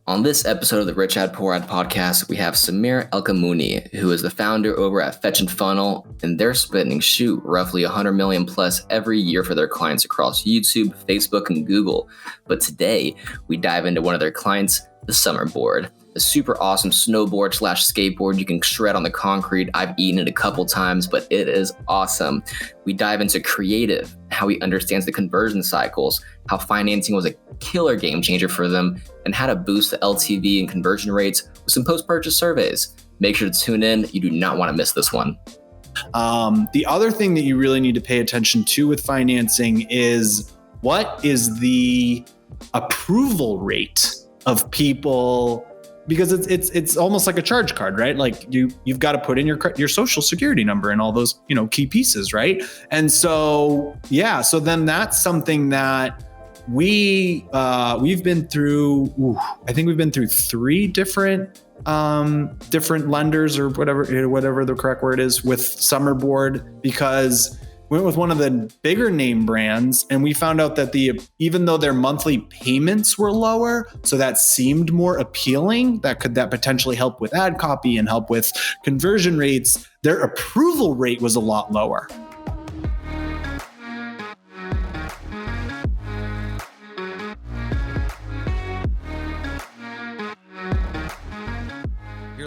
On this episode of the Rich Ad Poor Ad podcast, we have Samir El-Kamouni, who is the founder over at Fetch and Funnel, and they're spending roughly 100 million plus every year for their clients across YouTube, Facebook, and Google. But today, we dive into one of their clients, the Summer Board, a super awesome snowboard / skateboard you can shred on the concrete. I've eaten it a couple times, but it is awesome. We dive into creative, how he understands the conversion cycles, how financing was a killer game changer for them, and how to boost the LTV and conversion rates with some post-purchase surveys. Make sure to tune in. You do not want to miss this one. The other thing that you really need to pay attention to with financing is what is the approval rate of people, because it's almost like a charge card, right? Like you've got to put in your social security number and all those, key pieces, right? And so then that's something that we've been through. I think we've been through 3 different lenders, or whatever the correct word is, with Summer Board, because we went with one of the bigger name brands, and we found out that even though their monthly payments were lower, so that seemed more appealing, that potentially help with ad copy and help with conversion rates, their approval rate was a lot lower.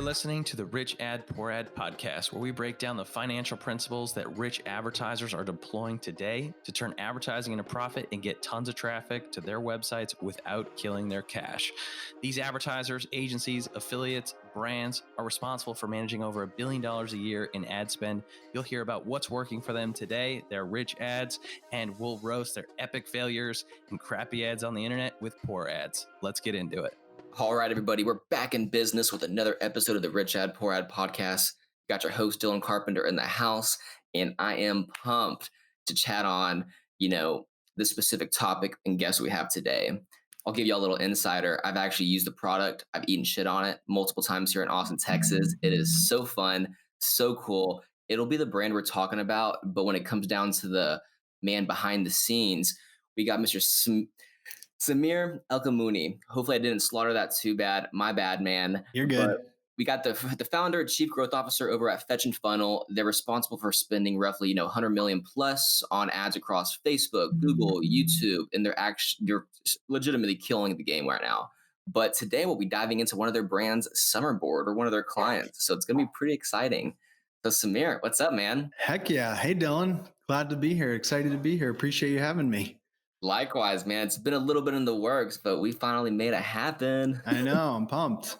Listening to the Rich Ad Poor Ad podcast, where we break down the financial principles that rich advertisers are deploying today to turn advertising into profit and get tons of traffic to their websites without killing their cash. These advertisers, agencies, affiliates, brands are responsible for managing over $1 billion a year in ad spend. You'll hear about what's working for them today, their rich ads, and we'll roast their epic failures and crappy ads on the internet with poor ads. Let's get into it. All right, everybody, we're back in business with another episode of the Rich Ad Poor Ad podcast. Got your host, Dylan Carpenter, in the house, and I am pumped to chat on, this specific topic and guest we have today. I'll give you a little insider. I've actually used the product. I've eaten shit on it multiple times here in Austin, Texas. It is so fun, so cool. It'll be the brand we're talking about, but when it comes down to the man behind the scenes, we got Mr. Samir El-Kamouni. Hopefully I didn't slaughter that too bad. My bad, man. You're good. But we got the founder, chief growth officer over at Fetch and Funnel. They're responsible for spending roughly, 100 million plus on ads across Facebook, Google, YouTube, and they're legitimately killing the game right now. But today we'll be diving into one of their brands, Summer Board, or one of their clients. So it's going to be pretty exciting. So Samir, what's up, man? Heck yeah. Hey, Dylan. Glad to be here. Excited to be here. Appreciate you having me. Likewise, man. It's been a little bit in the works, but we finally made it happen. I know. I'm pumped.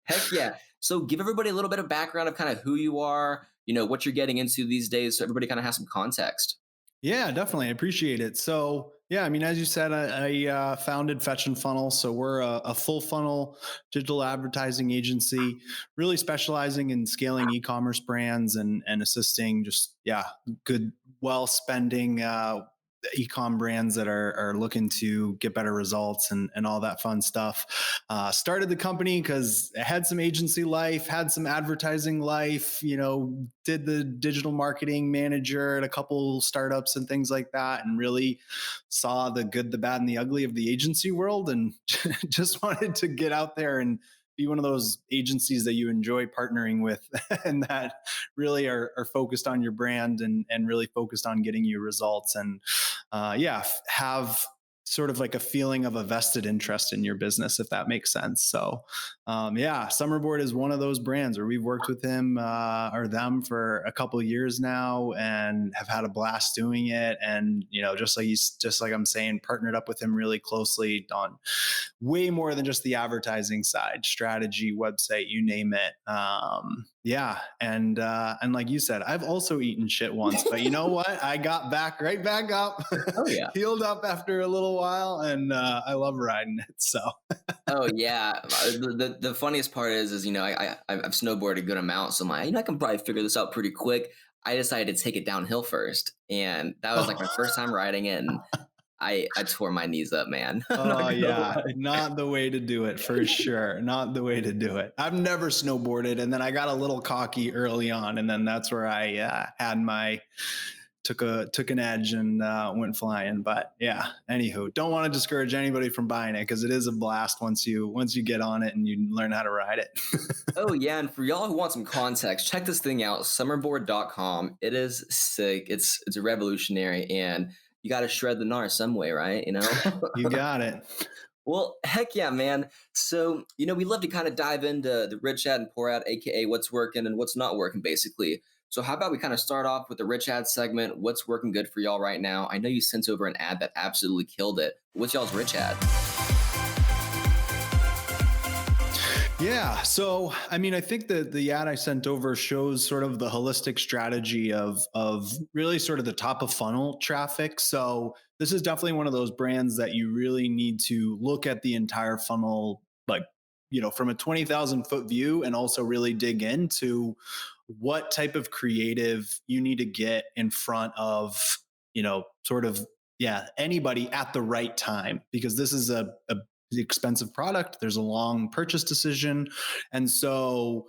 Heck yeah. So give everybody a little bit of background of kind of who you are, what you're getting into these days, so everybody kind of has some context. Yeah, definitely. I appreciate it. So yeah, as you said, I founded Fetch and Funnel. So we're a full funnel digital advertising agency, really specializing in scaling e-commerce brands and assisting good, well-spending e-com brands that are looking to get better results and all that fun stuff. Started the company because I had some agency life, had some advertising life, did the digital marketing manager at a couple startups and things like that, and really saw the good, the bad, and the ugly of the agency world, and just wanted to get out there and be one of those agencies that you enjoy partnering with and that really are focused on your brand and really focused on getting you results, and have sort of like a feeling of a vested interest in your business, if that makes sense. So Summer Board is one of those brands where we've worked with him or them for a couple of years now and have had a blast doing it. And, just like I'm saying, partnered up with him really closely on way more than just the advertising side, strategy, website, you name it. And like you said, I've also eaten shit once, but you know what? I got right back up, Oh yeah, healed up after a little while, and I love riding it. So. Oh yeah. The funniest part is I've snowboarded a good amount, so I'm like, I can probably figure this out pretty quick. I decided to take it downhill first, and that was like my first time riding it, and I tore my knees up, man. Oh yeah, not the way to do it for sure. Not the way to do it. I've never snowboarded, and then I got a little cocky early on, and then that's where I had my took an edge and went flying. But yeah, anywho, don't want to discourage anybody from buying it because it is a blast once you get on it and you learn how to ride it. Oh yeah, and for y'all who want some context, check this thing out, summerboard.com. It is sick. It's revolutionary, and you got to shred the gnar some way, right? You know. You got it. Well, heck yeah, man. So, we love to kind of dive into the rich ad and poor ad, aka what's working and what's not working, basically. So, how about we kind of start off with the rich ad segment? What's working good for y'all right now? I know you sent over an ad that absolutely killed it. What's y'all's rich ad? Yeah. So, I mean, I think that the ad I sent over shows sort of the holistic strategy of really sort of the top of funnel traffic. So, this is definitely one of those brands that you really need to look at the entire funnel, like, from a 20,000 foot view, and also really dig into what type of creative you need to get in front of, sort of, yeah, anybody at the right time, because this is a expensive product. There's a long purchase decision. And so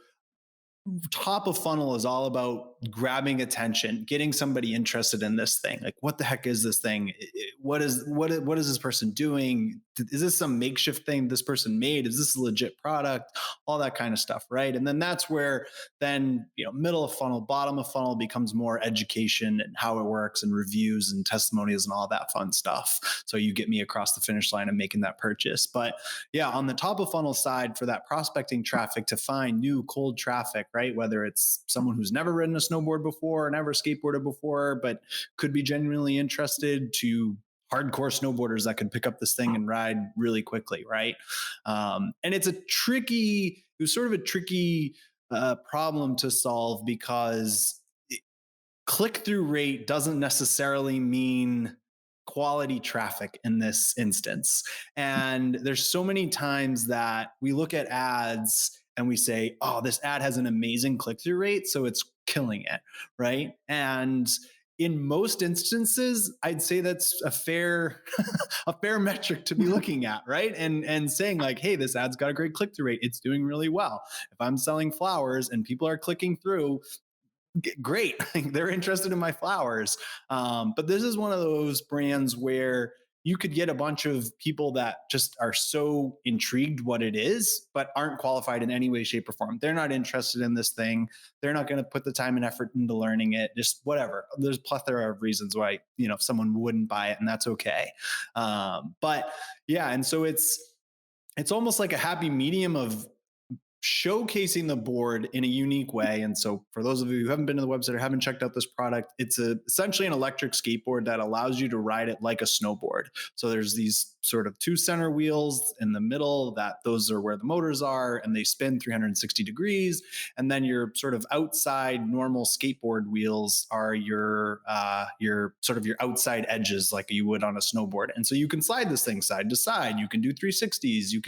top of funnel is all about grabbing attention, getting somebody interested in this thing. Like, what the heck is this thing? What is this person doing? Is this some makeshift thing this person made? Is this a legit product? All that kind of stuff, right? And then that's where then, middle of funnel, bottom of funnel becomes more education and how it works and reviews and testimonials and all that fun stuff. So you get me across the finish line of making that purchase. But yeah, on the top of funnel side, for that prospecting traffic to find new cold traffic, right? Whether it's someone who's never ridden a snowboard before or never skateboarded before, but could be genuinely interested, to hardcore snowboarders that could pick up this thing and ride really quickly, right? And it was sort of a tricky problem to solve, because click-through rate doesn't necessarily mean quality traffic in this instance. And there's so many times that we look at ads and we say, oh, this ad has an amazing click-through rate, so it's killing it, right? And in most instances, I'd say that's a fair metric to be looking at, right? And saying like, hey, this ad's got a great click-through rate. It's doing really well. If I'm selling flowers and people are clicking through, great. They're interested in my flowers. But this is one of those brands where you could get a bunch of people that just are so intrigued what it is, but aren't qualified in any way, shape, or form. They're not interested in this thing. They're not going to put the time and effort into learning it, just whatever. There's a plethora of reasons why, someone wouldn't buy it, and that's okay. But yeah, and so it's almost like a happy medium of showcasing the board in a unique way. And so for those of you who haven't been to the website or haven't checked out this product, it's essentially an electric skateboard that allows you to ride it like a snowboard. So there's these sort of two center wheels in the middle, those are where the motors are, and they spin 360 degrees. And then your sort of outside normal skateboard wheels are your sort of your outside edges, like you would on a snowboard. And so you can slide this thing side to side. You can do 360s. You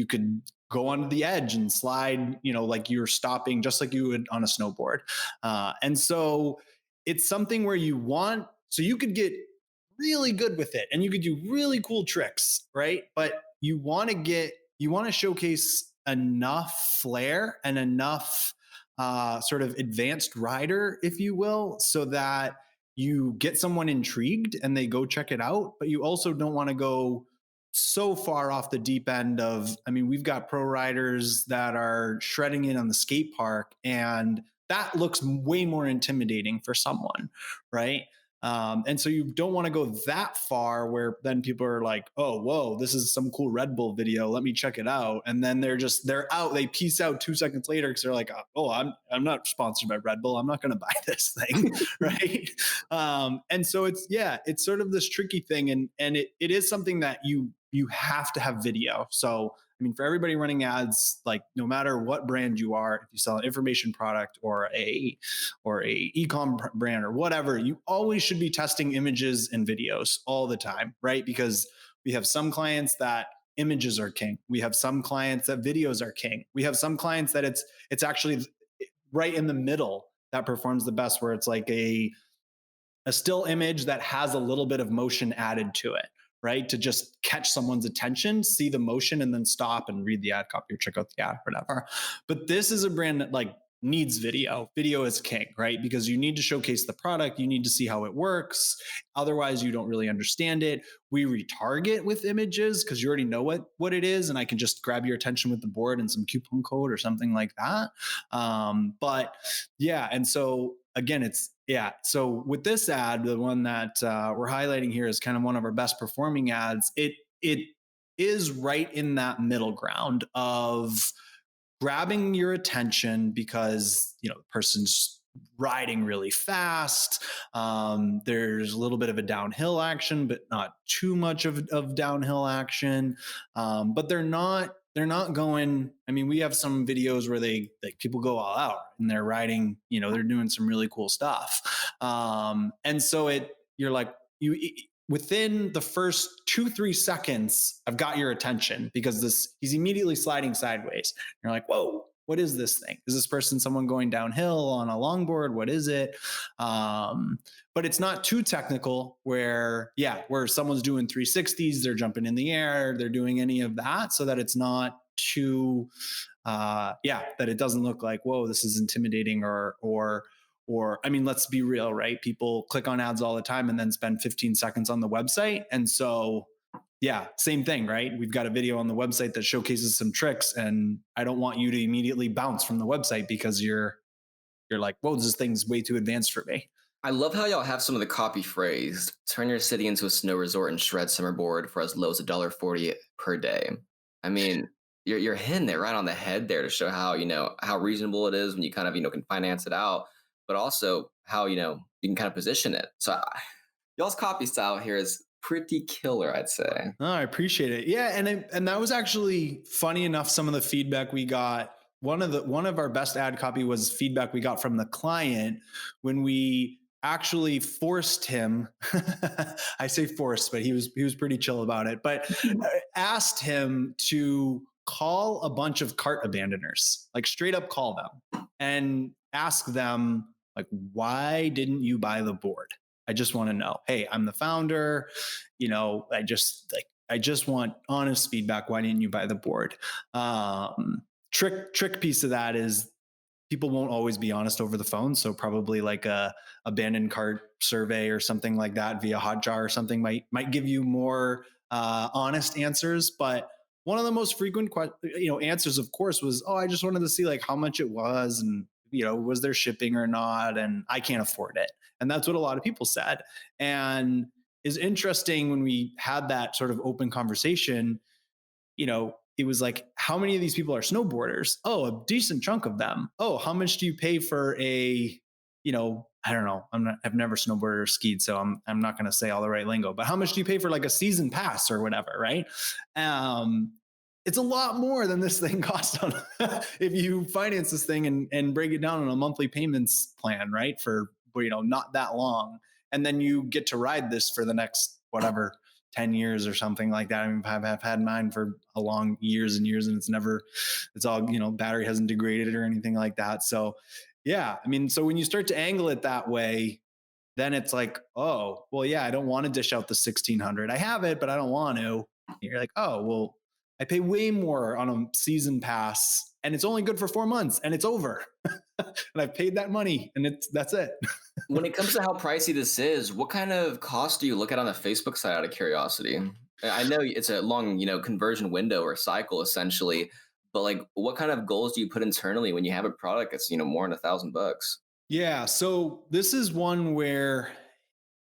could go onto the edge and slide, like you're stopping just like you would on a snowboard. And so it's something where so you could get really good with it and you could do really cool tricks, right? But you want to showcase enough flair and enough sort of advanced rider, if you will, so that you get someone intrigued and they go check it out. But you also don't want to go so far off the deep end we've got pro riders that are shredding it on the skate park, and that looks way more intimidating for someone, right? And so you don't want to go that far where then people are like, oh, whoa, this is some cool Red Bull video. Let me check it out. And then they're out. They peace out 2 seconds later because they're like, oh, I'm not sponsored by Red Bull. I'm not going to buy this thing, right? And so it's sort of this tricky thing. And it is something that you have to have video. So for everybody running ads, like no matter what brand you are, if you sell an information product or a e-com brand or whatever, you always should be testing images and videos all the time, right? Because we have some clients that images are king. We have some clients that videos are king. We have some clients that it's actually right in the middle that performs the best, where it's like a still image that has a little bit of motion added to it, right? To just catch someone's attention, see the motion, and then stop and read the ad copy or check out the ad or whatever. But this is a brand that like needs video. Video is king, right? Because you need to showcase the product. You need to see how it works. Otherwise, you don't really understand it. We retarget with images because you already know what it is. And I can just grab your attention with the board and some coupon code or something like that. But yeah. And so again, so with this ad, the one that we're highlighting here is kind of one of our best performing ads. It is right in that middle ground of grabbing your attention because the person's riding really fast. There's a little bit of a downhill action, but not too much of downhill action. But they're not going. I mean, we have some videos where people go all out and they're riding. They're doing some really cool stuff. And so you're like within the first 2-3 seconds, I've got your attention because he's immediately sliding sideways. You're like, whoa, what is this thing? Is this person someone going downhill on a longboard? What is it? But it's not too technical where someone's doing 360s, they're jumping in the air, they're doing any of that, so that it's not too, that it doesn't look like, whoa, this is intimidating or I mean, let's be real, right? People click on ads all the time and then spend 15 seconds on the website. And so, same thing, right? We've got a video on the website that showcases some tricks, and I don't want you to immediately bounce from the website because you're like, whoa, this thing's way too advanced for me. I love how y'all have some of the copy phrased. Turn your city into a snow resort and shred summer board for as low as $1.40 per day. I mean, you're hitting it right on the head there to show how, how reasonable it is when you kind of, can finance it out, but also how, you can kind of position it. So y'all's copy style here is pretty killer, I'd say. Oh, I appreciate it. Yeah. And that was actually funny enough. Some of the feedback we got, one of our best ad copy was feedback we got from the client when we actually forced him. I say forced, but he was pretty chill about it, but asked him to call a bunch of cart abandoners, like straight up call them and ask them, like, why didn't you buy the board? I just want to know, hey, I'm the founder. I just want honest feedback. Why didn't you buy the board? Trick piece of that is people won't always be honest over the phone. So probably like a abandoned cart survey or something like that via Hotjar or something might give you more honest answers. But one of the most frequent answers, of course, was, oh, I just wanted to see like how much it was and was there shipping or not? And I can't afford it. And that's what a lot of people said. And is interesting when we had that sort of open conversation, it was like, how many of these people are snowboarders? Oh, a decent chunk of them. Oh, how much do you pay for I don't know. I've never snowboarded or skied, so I'm not going to say all the right lingo, but how much do you pay for like a season pass or whatever? Right. It's a lot more than this thing costs if you finance this thing and break it down on a monthly payments plan, right? For, not that long. And then you get to ride this for the next, 10 years or something like that. I mean, I've had mine for a long years and years, and it's all, battery hasn't degraded or anything like that. So yeah, I mean, so when you start to angle it that way, then it's like, oh, well, yeah, I don't want to dish out the 1,600. I have it, but I don't want to. And you're like, oh, well, I pay way more on a season pass and it's only good for 4 months and it's over. And I've paid that money and that's it. When it comes to how pricey this is, what kind of cost do you look at on the Facebook side out of curiosity? I know it's a long, conversion window or cycle essentially, but like what kind of goals do you put internally when you have a product that's, more than $1,000? Yeah. So this is one where,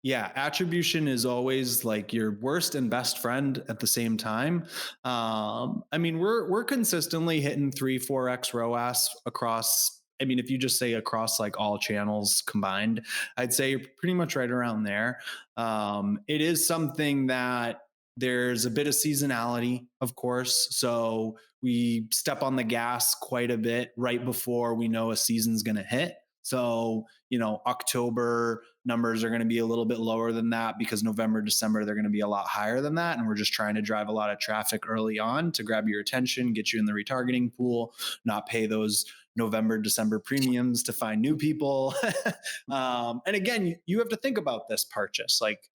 attribution is always like your worst and best friend at the same time. I mean, we're consistently hitting 3-4x ROAS across. I mean, if you just say across like all channels combined, I'd say you're pretty much right around there. It is something that there's a bit of seasonality, of course. So we step on the gas quite a bit right before we know a season's going to hit. So, October numbers are going to be a little bit lower than that because November, December, they're going to be a lot higher than that. And we're just trying to drive a lot of traffic early on to grab your attention, get you in the retargeting pool, not pay those November, December premiums to find new people. And again, you have to think about this purchase. Like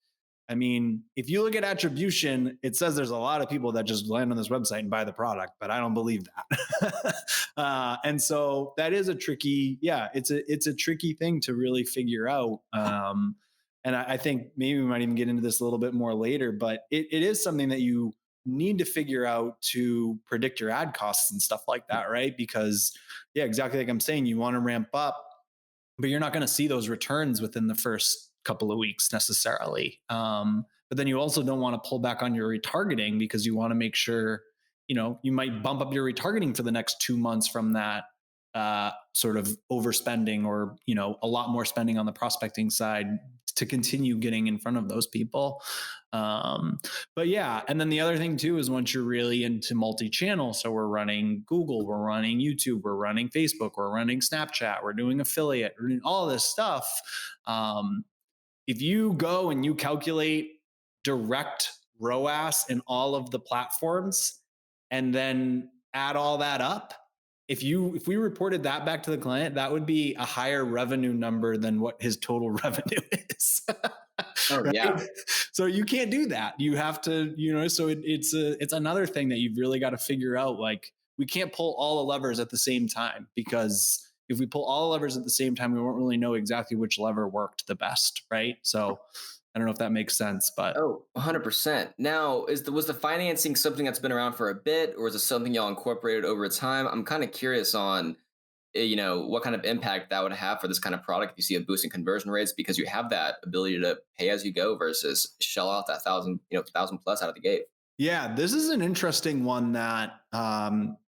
I mean, if you look at attribution, it says there's a lot of people that just land on this website and buy the product, but I don't believe that. And so that is a tricky, it's a tricky thing to really figure out. And I think maybe we might even get into this a little bit more later, but it is something that you need to figure out to predict your ad costs and stuff like that, right? Because yeah, exactly like I'm saying, you want to ramp up, but you're not going to see those returns within the first couple of weeks necessarily. But then you also don't want to pull back on your retargeting because you want to make sure, you might bump up your retargeting for the next 2 months from that sort of overspending or, a lot more spending on the prospecting side to continue getting in front of those people. But yeah, and then the other thing too is once you're really into multi-channel, so we're running Google, we're running YouTube, we're running Facebook, we're running Snapchat, we're doing affiliate, we're doing all this stuff. If you go and you calculate direct ROAS in all of the platforms and then add all that up, if we reported that back to the client, that would be a higher revenue number than what his total revenue is. Oh, right? yeah. So you can't do that. You have to, so it's another thing that you've really got to figure out. Like, we can't pull all the levers at the same time, because if we pull all the levers at the same time, we won't really know exactly which lever worked the best, right? So I don't know if that makes sense, but 100%. Now, was the financing something that's been around for a bit, or is it something y'all incorporated over time? I'm kind of curious on, what kind of impact that would have for this kind of product if you see a boost in conversion rates, because you have that ability to pay as you go versus shell out that 1,000 plus out of the gate. Yeah, this is an interesting one that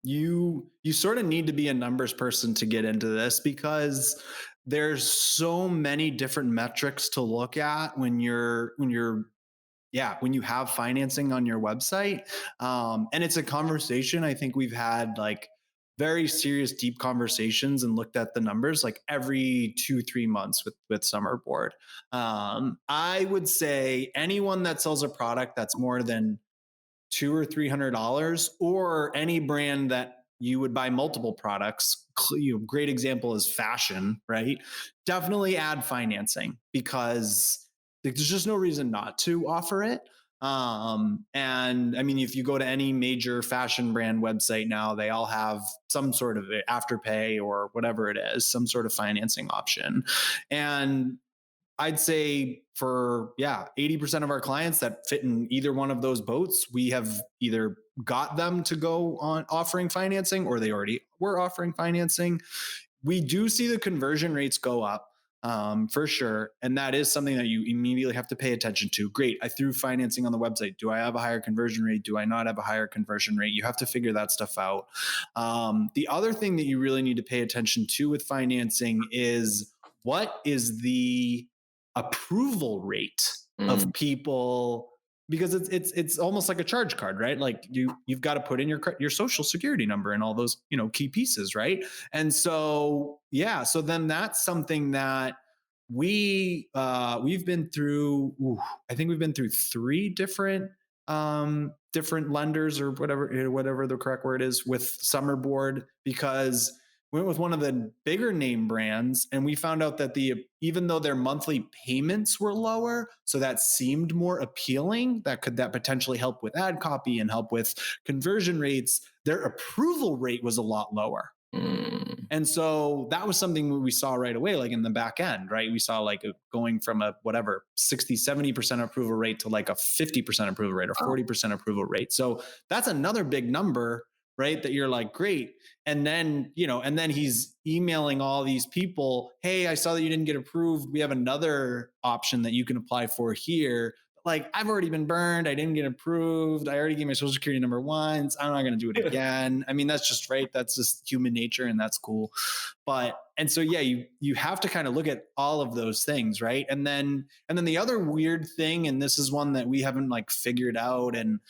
you sort of need to be a numbers person to get into this, because there's so many different metrics to look at when you have financing on your website. And it's a conversation I think we've had, like, very serious, deep conversations, and looked at the numbers like every 2-3 months with Summer Board. I would say anyone that sells a product that's more than $200 or $300, or any brand that you would buy multiple products. Great example is fashion, right? Definitely add financing, because there's just no reason not to offer it. And I mean, if you go to any major fashion brand website now, they all have some sort of afterpay or whatever it is, some sort of financing option. And I'd say for 80% of our clients that fit in either one of those boats, we have either got them to go on offering financing, or they already were offering financing. We do see the conversion rates go up, for sure. And that is something that you immediately have to pay attention to. Great, I threw financing on the website. Do I have a higher conversion rate? Do I not have a higher conversion rate? You have to figure that stuff out. The other thing that you really need to pay attention to with financing is, what is the approval rate of people, because it's almost like a charge card, right? Like you've got to put in your social security number and all those key pieces, right? And so so then that's something that we've been through. I think we've been through 3 different lenders, or whatever the correct word is, with Summer Board, because we went with one of the bigger name brands, and we found out that even though their monthly payments were lower, so that seemed more appealing, that potentially help with ad copy and help with conversion rates, their approval rate was a lot lower. And so that was something we saw right away, like in the back end, right? We saw like going from a 60-70% approval rate to like a 50% approval rate or 40% approval rate. So that's another big number, right? That you're like, great. And then, he's emailing all these people, hey, I saw that you didn't get approved. We have another option that you can apply for here. Like, I've already been burned. I didn't get approved. I already gave my social security number once. I'm not going to do it again. I mean, that's just right. That's just human nature, and that's cool. And so, you have to kind of look at all of those things, right? And then the other weird thing, and this is one that we haven't like figured out, and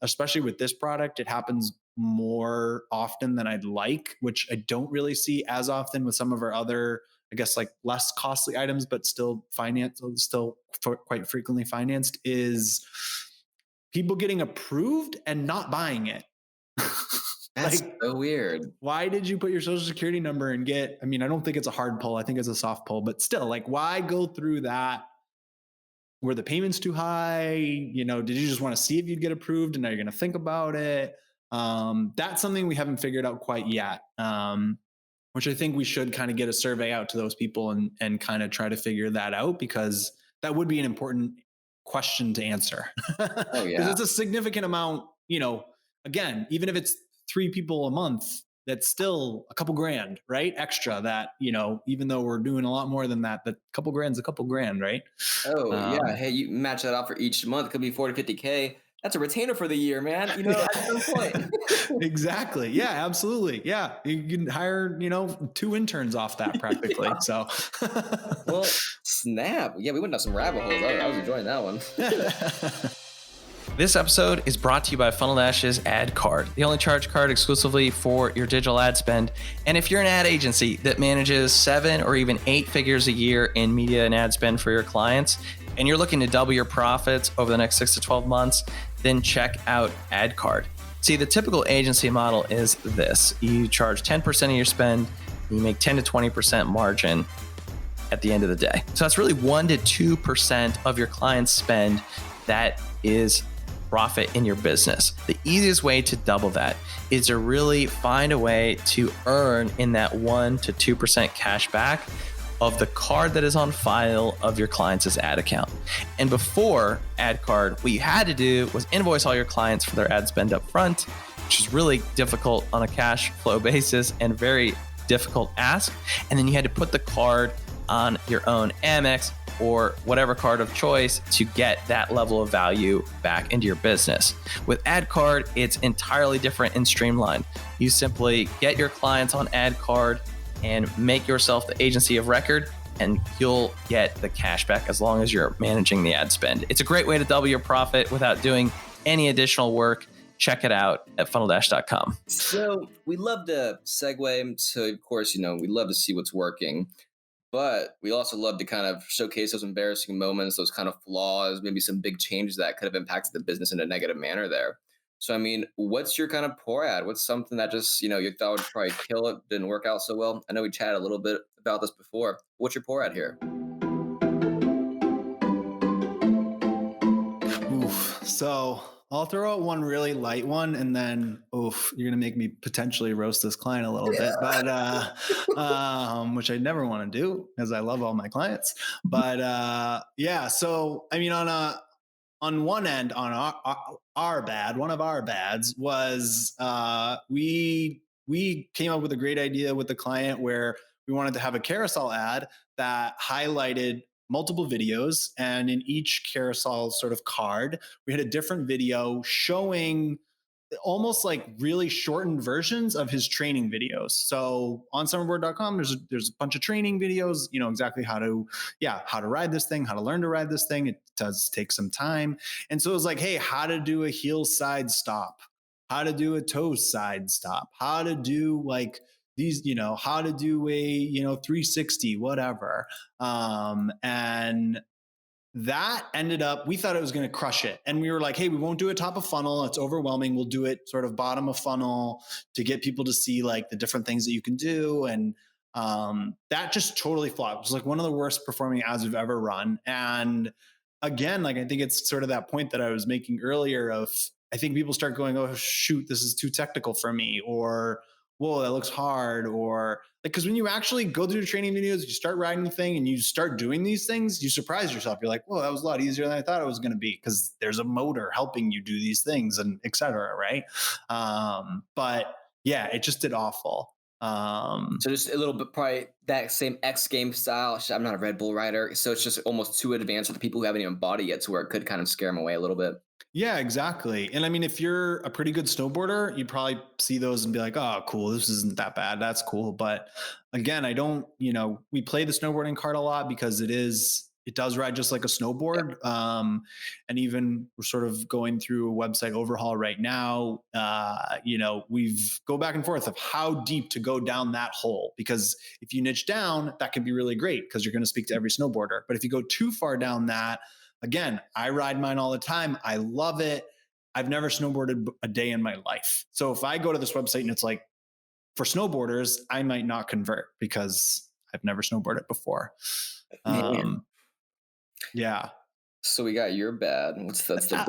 especially with this product, it happens more often than I'd like, which I don't really see as often with some of our other, I guess, like less costly items, but still quite frequently financed, is people getting approved and not buying it. That's so weird. Why did you put your social security number and I don't think it's a hard pull. I think it's a soft pull, but still, like, why go through that were the payments too high? Did you just want to see if you'd get approved and now you're going to think about it? That's something we haven't figured out quite yet. Which I think we should kind of get a survey out to those people and kind of try to figure that out, because that would be an important question to answer. Oh Because yeah. it's a significant amount, again, even if it's 3 people a month, that's still a couple grand, right? Extra that, even though we're doing a lot more than that, the couple grand's a couple grand, right? Oh yeah. Um, Hey, you match that out for each month. It could be 40, 50K. That's a retainer for the year, man. At some point. exactly. Yeah, absolutely. Yeah. You can hire, 2 interns off that practically. So Well, snap. Yeah, we went down some rabbit holes. I was enjoying that one. This episode is brought to you by Funnel Dash's ad card, the only charge card exclusively for your digital ad spend. And if you're an ad agency that manages 7 or even 8 figures a year in media and ad spend for your clients, and you're looking to double your profits over the next 6 to 12 months, then check out ad card. See, the typical agency model is this. You charge 10% of your spend, you make 10 to 20% margin at the end of the day. So that's really 1 to 2% of your client's spend that is profit in your business. The easiest way to double that is to really find a way to earn in that 1 to 2% cash back of the card that is on file of your client's ad account. And before ad card, what you had to do was invoice all your clients for their ad spend up front, which is really difficult on a cash flow basis and very difficult ask. And then you had to put the card on your own Amex or whatever card of choice to get that level of value back into your business. With ad card, it's entirely different and streamlined. You simply get your clients on ad card and make yourself the agency of record, and you'll get the cash back as long as you're managing the ad spend. It's a great way to double your profit without doing any additional work. Check it out at funneldash.com. So we love to segue. So of course, we love to see what's working. But we also love to kind of showcase those embarrassing moments, those kind of flaws, maybe some big changes that could have impacted the business in a negative manner there. So, what's your kind of pour ad? What's something that just, you thought would probably kill it, didn't work out so well? I know we chatted a little bit about this before. What's your pour ad here? Oof. So I'll throw out one really light one, and then you're gonna make me potentially roast this client a little bit, but which I never want to do because I love all my clients. But yeah, so on one end, on one of our bads was we came up with a great idea with the client where we wanted to have a carousel ad that highlighted multiple videos, and in each carousel sort of card we had a different video showing almost like really shortened versions of his training videos. So on summerboard.com, there's a bunch of training videos, exactly how to ride this thing, how to learn to ride this thing. It does take some time. And so it was like, hey, how to do a heel side stop, how to do a toe side stop, how to do like these, how to do a, 360, whatever. And that ended up, we thought it was going to crush it. And we were like, hey, we won't do it top of funnel. It's overwhelming. We'll do it sort of bottom of funnel to get people to see like the different things that you can do. And that just totally flopped. It was like one of the worst performing ads we've ever run. And again, like, I think it's sort of that point that I was making earlier of, I think people start going, oh, shoot, this is too technical for me, or, whoa, that looks hard, or like, because when you actually go through the training videos, you start riding the thing and you start doing these things, you surprise yourself. You're like, whoa, that was a lot easier than I thought it was going to be, because there's a motor helping you do these things and et cetera, right? But yeah, it just did awful. So just a little bit, probably that same X game style. I'm not a Red Bull rider, so it's just almost too advanced for the people who haven't even bought it yet, to where it could kind of scare them away a little bit. Yeah, exactly. And I mean, if you're a pretty good snowboarder, you'd probably see those and be like, oh, cool, this isn't that bad. That's cool. But again, I don't, we play the snowboarding card a lot because it does ride just like a snowboard. And even we're sort of going through a website overhaul right now. We've go back and forth of how deep to go down that hole, because if you niche down, that can be really great because you're going to speak to every snowboarder. But if you go too far down that, again, I ride mine all the time. I love it. I've never snowboarded a day in my life. So if I go to this website and it's like, for snowboarders, I might not convert because I've never snowboarded before. Yeah. So we got your bad. That's the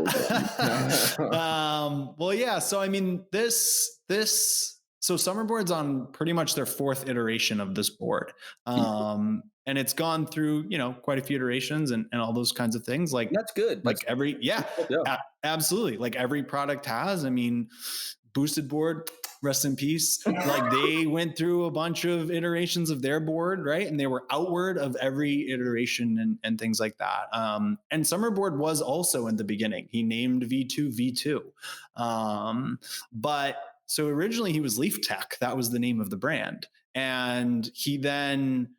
big one. Well, yeah. So I mean, so Summerboard's on pretty much their fourth iteration of this board. And it's gone through, quite a few iterations and all those kinds of things. That's good. Like every, yeah, absolutely. Like every product has. I mean, Boosted Board, rest in peace. Like they went through a bunch of iterations of their board, right? And they were outward of every iteration and things like that. And Summerboard was also in the beginning. He named V2 V2. But so originally he was Leaf Tech. That was the name of the brand. And he then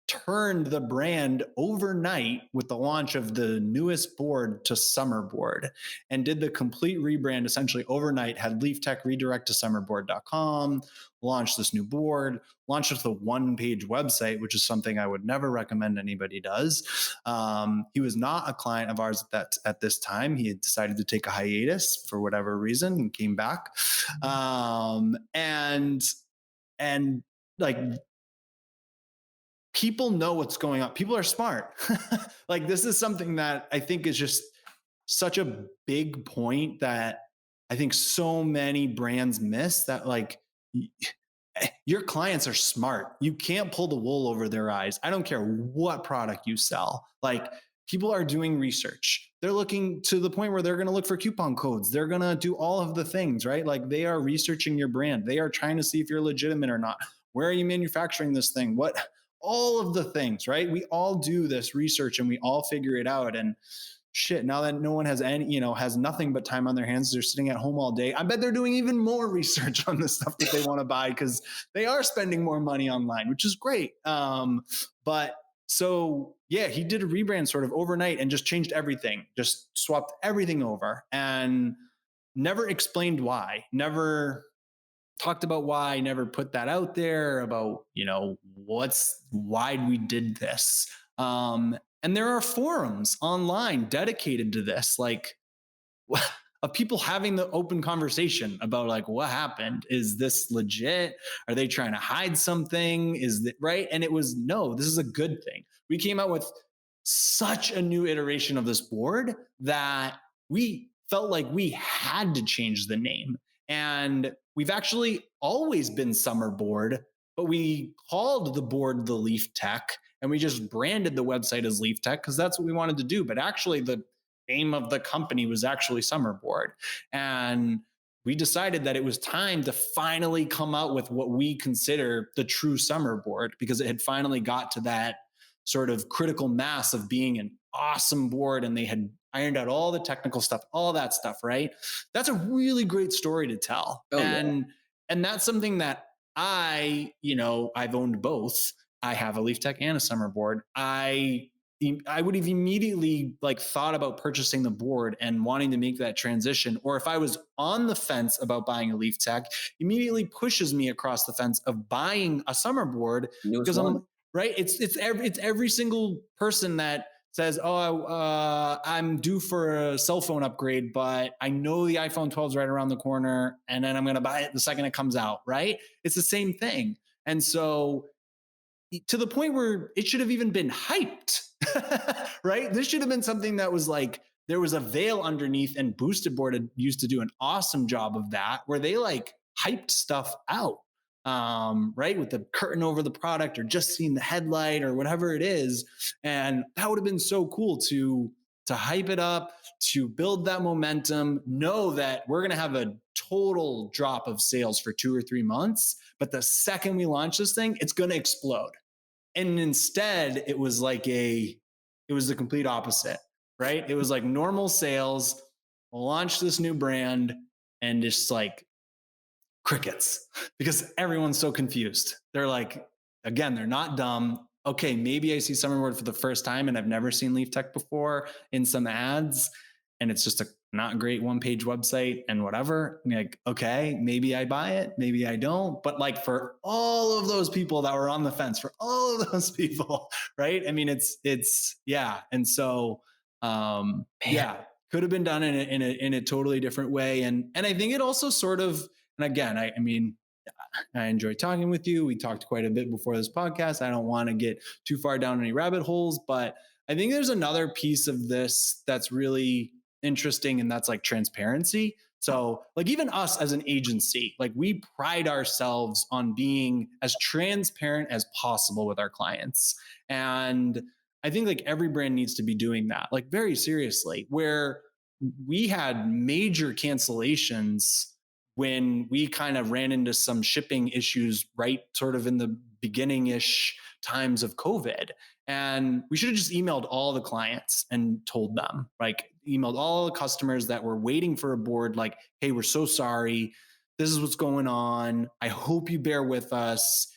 turned the brand overnight with the launch of the newest board to Summerboard and did the complete rebrand essentially overnight, had Leaf Tech redirect to summerboard.com, launched this new board, launched with a one-page website, which is something I would never recommend anybody does. He was not a client of ours at this time. He had decided to take a hiatus for whatever reason and came back. And like, people know what's going on. People are smart. Like this is something that I think is just such a big point that I think so many brands miss, that like your clients are smart. You can't pull the wool over their eyes. I don't care what product you sell. Like people are doing research. They're looking to the point where they're going to look for coupon codes. They're going to do all of the things, right? Like they are researching your brand. They are trying to see if you're legitimate or not. Where are you manufacturing this thing? All of the things, right? We all do this research and we all figure it out. And shit, now that no one has has nothing but time on their hands, they're sitting at home all day. I bet they're doing even more research on the stuff that they want to buy because they are spending more money online, which is great. But so yeah, he did a rebrand sort of overnight and just changed everything, just swapped everything over and never explained why, never talked about why, never put that out there about, why we did this. And there are forums online dedicated to this, like of people having the open conversation about like, what happened? Is this legit? Are they trying to hide something? Is that right? And it was, no, this is a good thing. We came out with such a new iteration of this board that we felt like we had to change the name. And we've actually always been Summerboard, but we called the board the Leaf Tech and we just branded the website as Leaf Tech because that's what we wanted to do. But actually the name of the company was actually Summerboard. And we decided that it was time to finally come out with what we consider the true Summerboard because it had finally got to that sort of critical mass of being an awesome board and they had ironed out all the technical stuff, all that stuff, right? That's a really great story to tell. And that's something that I've owned both. I have a Leaf Tech and a Summerboard. I would have immediately like thought about purchasing the board and wanting to make that transition. Or if I was on the fence about buying a Leaf Tech, immediately pushes me across the fence of buying a Summerboard because I'm right. It's every single person that says, I'm due for a cell phone upgrade, but I know the iPhone 12 is right around the corner and then I'm going to buy it the second it comes out, right? It's the same thing. And so to the point where it should have even been hyped, right? This should have been something that was like, there was a veil underneath, and Boosted Board had used to do an awesome job of that, where they like hyped stuff out, right? With the curtain over the product or just seeing the headlight or whatever it is. And that would have been so cool to hype it up, to build that momentum, know that we're going to have a total drop of sales for 2 or 3 months. But the second we launch this thing, it's going to explode. And instead it was the complete opposite, right? It was like normal sales, launch this new brand and just like crickets because everyone's so confused. They're like, again, they're not dumb. Okay, maybe I see Summerboard for the first time and I've never seen Leaf Tech before in some ads. And it's just a not great one-page website and whatever. And like, okay, maybe I buy it, maybe I don't. But like for all of those people that were on the fence, for all of those people, right? I mean, it's yeah. And so, yeah, could have been done in a totally different way. And I think it also sort of, and again, I mean, I enjoy talking with you. We talked quite a bit before this podcast. I don't want to get too far down any rabbit holes, but I think there's another piece of this that's really interesting, and that's like transparency. So, like, even us as an agency, like, we pride ourselves on being as transparent as possible with our clients. And I think like every brand needs to be doing that, like, very seriously, where we had major cancellations when we kind of ran into some shipping issues right sort of in the beginning ish times of COVID. And we should have just emailed all the clients and told them, like, emailed all the customers that were waiting for a board, like, hey, we're so sorry. This is what's going on. I hope you bear with us.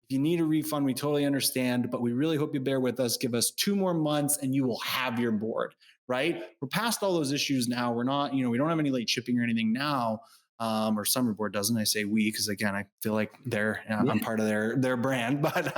If you need a refund, we totally understand, but we really hope you bear with us. Give us 2 more months and you will have your board, right? We're past all those issues now. We're not, we don't have any late shipping or anything now. Or Summer Board doesn't. I say we because, again, I feel like I'm part of their brand, but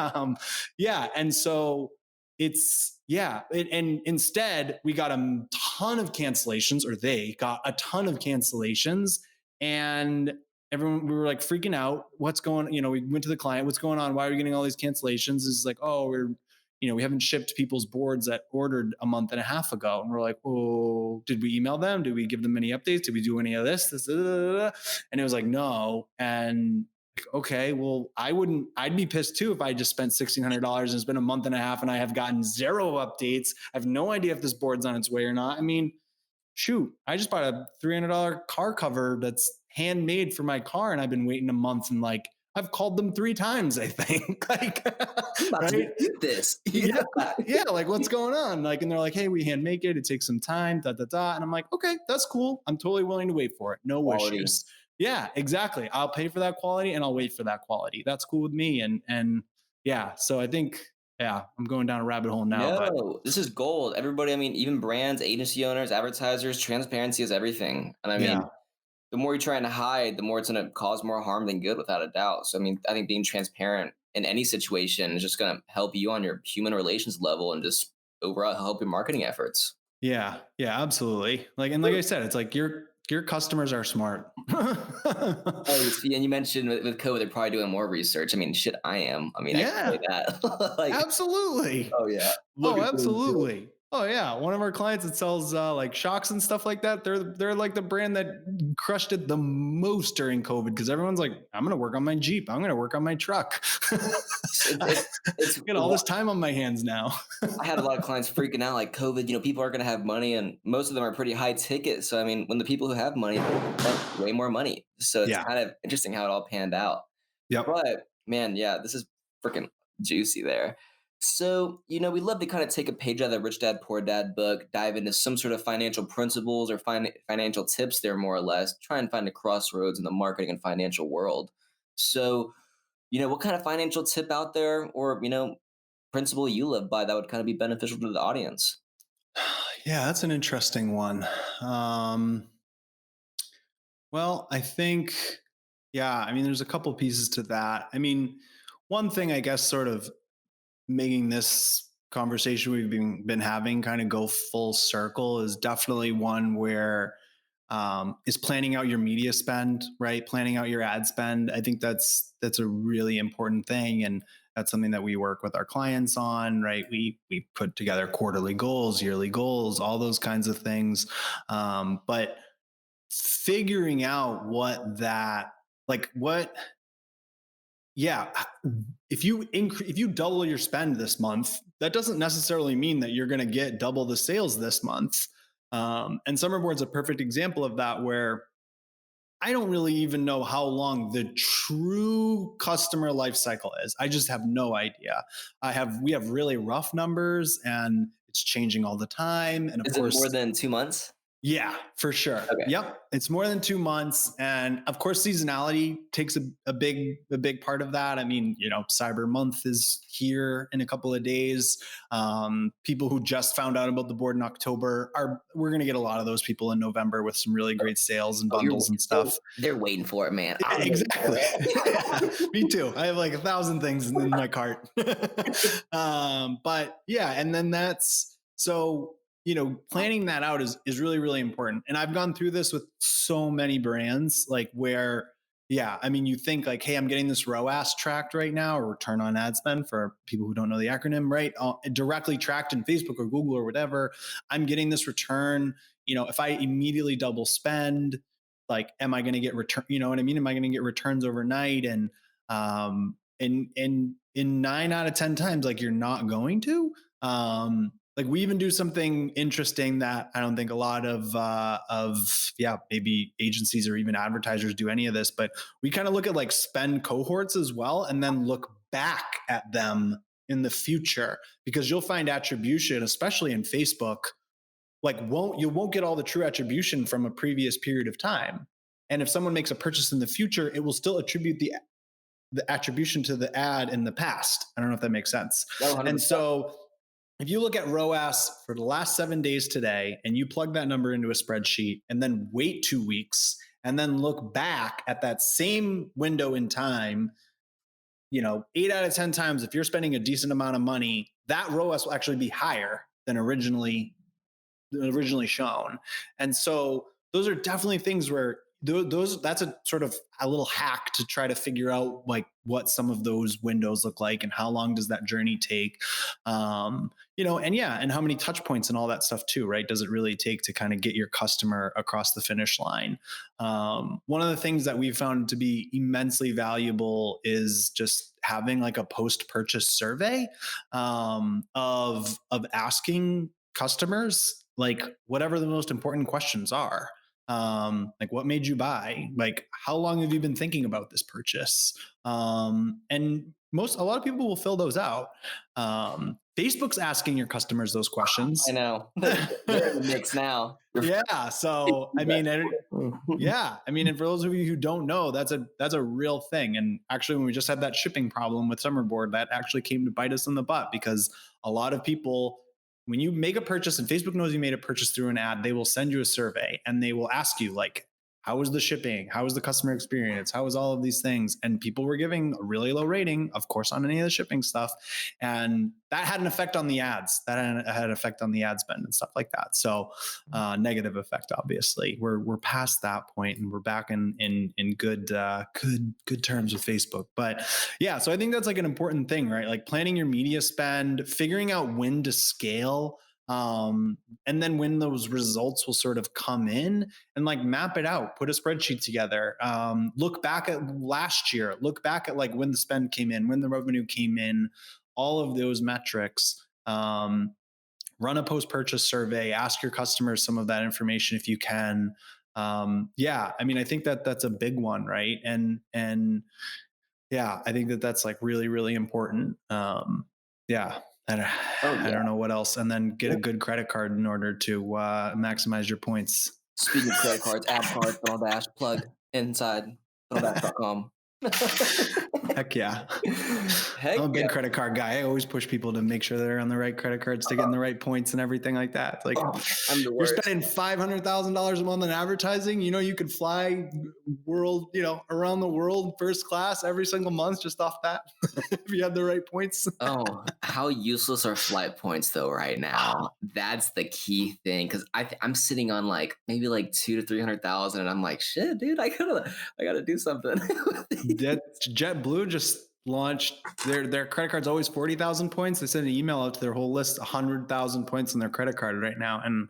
yeah. And so and instead we got a ton of cancellations, or they got a ton of cancellations, and everyone, we were like freaking out. What's going, we went to the client, what's going on? Why are we getting all these cancellations? It's like, oh, we haven't shipped people's boards that ordered a month and a half ago. And we're like, oh, did we email them? Did we give them any updates? Did we do any of this? And it was like, no. And okay, well, I'd be pissed too if I just spent $1,600 and it's been a month and a half and I have gotten 0 updates. I have no idea if this board's on its way or not. I mean, shoot, I just bought a $300 car cover that's handmade for my car, and I've been waiting a month, and like, I've called them 3 times, I think. Like, right? This. Yeah. Yeah. Like, what's going on? Like, and they're like, hey, we hand make it. It takes some time, And I'm like, okay, that's cool. I'm totally willing to wait for it. No issues. Yeah, exactly. I'll pay for that quality and I'll wait for that quality. That's cool with me. And yeah, so I think, yeah, I'm going down a rabbit hole now. No, this is gold. Everybody, I mean, even brands, agency owners, advertisers, transparency is everything. And I mean, the more you're trying to hide, the more it's going to cause more harm than good, without a doubt. So, I mean, I think being transparent in any situation is just going to help you on your human relations level and just overall help your marketing efforts. Yeah, absolutely. Like I said, it's like your customers are smart. Oh, and you mentioned with COVID, they're probably doing more research. I mean, shit, I am. I mean, I can say that. Like, absolutely. Oh yeah. Absolutely. Oh yeah, one of our clients that sells like shocks and stuff like that. They're like the brand that crushed it the most during COVID, because everyone's like, I'm going to work on my Jeep. I'm going to work on my truck. It's got all this time on my hands now. I had a lot of clients freaking out, like, COVID. People are going to have money, and most of them are pretty high ticket. So I mean, when the people who have money have way more money, so it's kind of interesting how it all panned out. Yeah. But man, yeah, this is freaking juicy there. So, we'd love to kind of take a page out of the Rich Dad Poor Dad book, dive into some sort of financial principles or financial tips there, more or less, try and find a crossroads in the marketing and financial world. So, what kind of financial tip out there, or, principle you live by that would kind of be beneficial to the audience? Yeah, that's an interesting one. Well, I think, I mean, there's a couple pieces to that. I mean, one thing, I guess, sort of making this conversation we've been having kind of go full circle is definitely one where is planning out your media spend, right? Planning out your ad spend. I think that's a really important thing. And that's something that we work with our clients on, right? We put together quarterly goals, yearly goals, all those kinds of things. But figuring out if you double your spend this month, that doesn't necessarily mean that you're going to get double the sales this month. And Summer Board's a perfect example of that, where I don't really even know how long the true customer life cycle is. I just have no idea. We have really rough numbers, and it's changing all the time. And of course, it more than 2 months? Yeah, for sure. Okay. Yep. It's more than 2 months. And of course, seasonality takes a big part of that. I mean, Cyber Month is here in a couple of days. People who just found out about the board in October we're going to get a lot of those people in November with some really great sales and bundles and stuff. They're waiting for it, man. Exactly. Me too. I have like 1,000 things in my cart. But yeah, and then so planning that out is really, really important. And I've gone through this with so many brands, like, where Yeah. I mean, you think like, hey, I'm getting this ROAS tracked right now, or return on ad spend for people who don't know the acronym, right? Directly tracked in Facebook or Google or whatever. I'm getting this return. If I immediately double spend, like, am I going to get return? You know what I mean? Am I going to get returns overnight? And in 9 out of 10 times, like, you're not going to. Like, we even do something interesting that I don't think a lot of maybe agencies or even advertisers do any of this, but we kind of look at like spend cohorts as well, and then look back at them in the future, because you'll find attribution, especially in Facebook, like you won't get all the true attribution from a previous period of time. And if someone makes a purchase in the future, it will still attribute the attribution to the ad in the past. I don't know if that makes sense. No, 100%. And so if you look at ROAS for the last 7 days today, and you plug that number into a spreadsheet and then wait 2 weeks and then look back at that same window in time, 8 out of 10 times, if you're spending a decent amount of money, that ROAS will actually be higher than originally shown. And so those are definitely things where that's a sort of a little hack to try to figure out like what some of those windows look like and how long does that journey take. And how many touch points and all that stuff too, right? Does it really take to kind of get your customer across the finish line? One of the things that we've found to be immensely valuable is just having like a post-purchase survey of asking customers like whatever the most important questions are. Like, what made you buy? Like, how long have you been thinking about this purchase? And a lot of people will fill those out. Facebook's asking your customers those questions. I know. They're in the mix now. Yeah. So, I mean, and for those of you who don't know, that's a real thing. And actually, when we just had that shipping problem with Summerboard, that actually came to bite us in the butt, because a lot of people, when you make a purchase and Facebook knows you made a purchase through an ad, they will send you a survey and they will ask you like, how was the shipping? How was the customer experience? How was all of these things? And people were giving a really low rating, of course, on any of the shipping stuff. And that had an effect on the ads. That had an effect on the ad spend and stuff like that. So negative effect, obviously. We're past that point and we're back in good terms with Facebook. But yeah, so I think that's like an important thing, right? Like planning your media spend, figuring out when to scale, and then when those results will sort of come in, and like map it out, put a spreadsheet together, look back at last year, look back at like when the spend came in, when the revenue came in, all of those metrics, run a post-purchase survey, ask your customers some of that information if you can. I think that's a big one, right? And yeah, I think that's like really, really important. I don't know what else. And then get a good credit card in order to maximize your points. Speaking of credit cards, app cards, Dash, plug inside dash.com. Heck yeah. I'm a big credit card guy. I always push people to make sure they're on the right credit cards to get in the right points and everything like that. It's like, you're spending $500,000 a month on advertising. You could fly around the world first class every single month just off that if you had the right points. Oh, how useless are flight points though right now? That's the key thing, because I'm sitting on like maybe like 200,000 to 300,000, and I'm like, shit, dude, I gotta do something. JetBlue just launched their credit card's always 40,000 points. They sent an email out to their whole list, 100,000 points on their credit card right now. And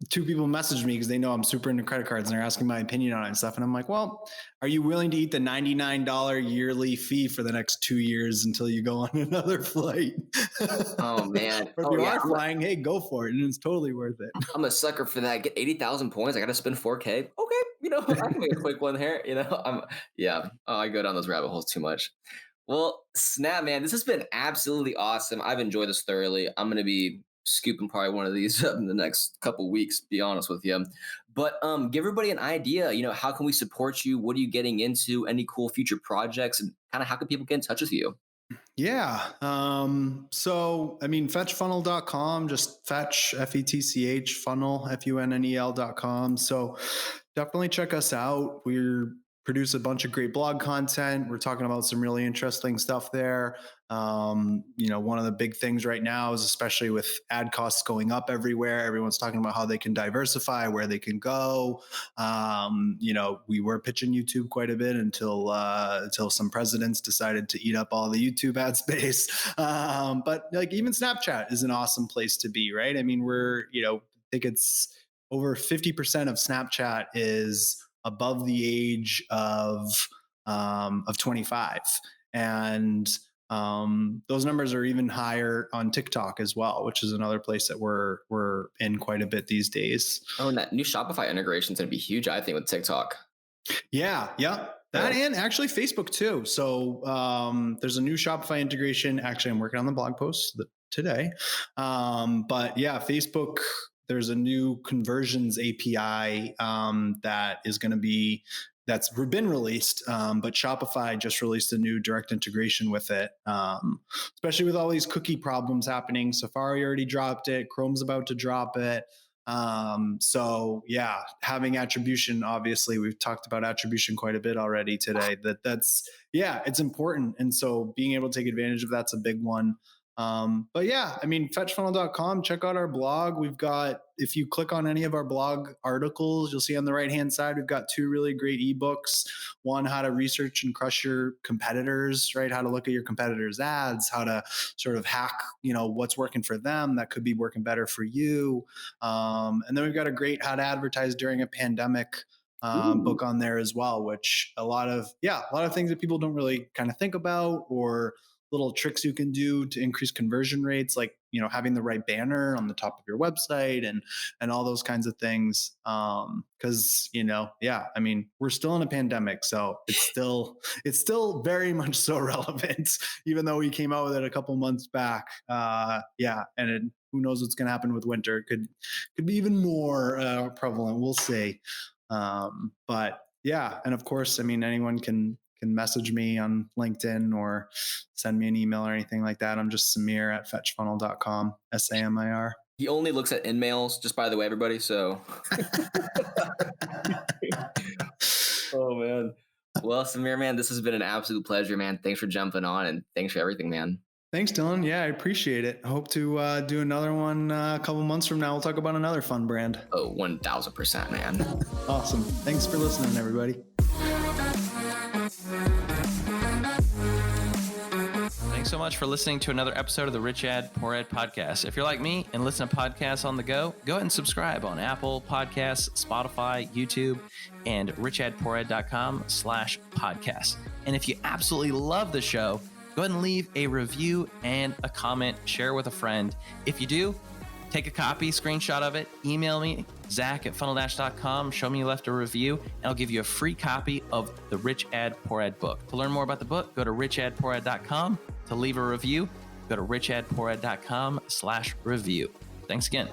two people messaged me because they know I'm super into credit cards and they're asking my opinion on it and stuff. And I'm like, well, are you willing to eat the $99 yearly fee for the next 2 years until you go on another flight? Oh man. Or if you are flying, hey, go for it. And it's totally worth it. I'm a sucker for that. Get 80,000 points. I got to spend 4K. Okay. I can make a quick one here. I go down those rabbit holes too much. Well, snap, man. This has been absolutely awesome. I've enjoyed this thoroughly. I'm going to be scooping probably one of these up in the next couple weeks, be honest with you. But give everybody an idea, how can we support you? What are you getting into? Any cool future projects? And kind of how can people get in touch with you? Yeah. Fetchfunnel.com, just fetch, FETCH, funnel, FUNNEL.com. So definitely check us out. We're produce a bunch of great blog content. We're talking about some really interesting stuff there. One of the big things right now is, especially with ad costs going up everywhere, everyone's talking about how they can diversify, where they can go. We were pitching YouTube quite a bit until some presidents decided to eat up all the YouTube ad space. But like even Snapchat is an awesome place to be, right? I mean, I think it's over 50% of Snapchat is above the age of 25, and those numbers are even higher on TikTok as well, which is another place that we're in quite a bit these days. Oh, and that new Shopify integration is going to be huge, I think, with TikTok. Yeah. That and actually Facebook too. So there's a new Shopify integration. Actually, I'm working on the blog post today. But yeah, Facebook, there's a new conversions API that's been released, but Shopify just released a new direct integration with it, especially with all these cookie problems happening. Safari already dropped it. Chrome's about to drop it. So yeah, having attribution, obviously we've talked about attribution quite a bit already today, it's important. And so being able to take advantage of that's a big one. But yeah, I mean, fetchfunnel.com, check out our blog. If you click on any of our blog articles, you'll see on the right-hand side, we've got 2 really great ebooks. One, how to research and crush your competitors, right? How to look at your competitors' ads, how to sort of hack, what's working for them that could be working better for you. And then we've got a great how to advertise during a pandemic book on there as well, which a lot of things that people don't really kind of think about, or little tricks you can do to increase conversion rates, like, having the right banner on the top of your website and all those kinds of things. Cause I mean, we're still in a pandemic, so it's still very much so relevant, even though we came out with it a couple months back. And who knows what's going to happen with winter. It could be even more prevalent. We'll see. But yeah. And of course, I mean, anyone can message me on LinkedIn or send me an email or anything like that. I'm just Samir at fetchfunnel.com, SAMIR. He only looks at in-mails, just by the way, everybody. So, oh man. Well, Samir, man, this has been an absolute pleasure, man. Thanks for jumping on, and thanks for everything, man. Thanks, Dylan. Yeah, I appreciate it. I hope to do another one a couple months from now. We'll talk about another fun brand. Oh, 1000%, man. Awesome. Thanks for listening, everybody. Thanks so much for listening to another episode of the Rich Ad Poor Ad podcast. If you're like me and listen to podcasts on the go ahead and subscribe on Apple Podcasts, Spotify, YouTube, and richadpoorad.com/podcast. And if you absolutely love the show, go ahead and leave a review and a comment, share with a friend. If you do, take a copy, screenshot of it, email me, Zach@funneldash.com, show me you left a review, and I'll give you a free copy of the Rich Ad Poor Ad book. To learn more about the book, go to richadpoorad.com. To leave a review, go to richadpoorad.com/review. Thanks again.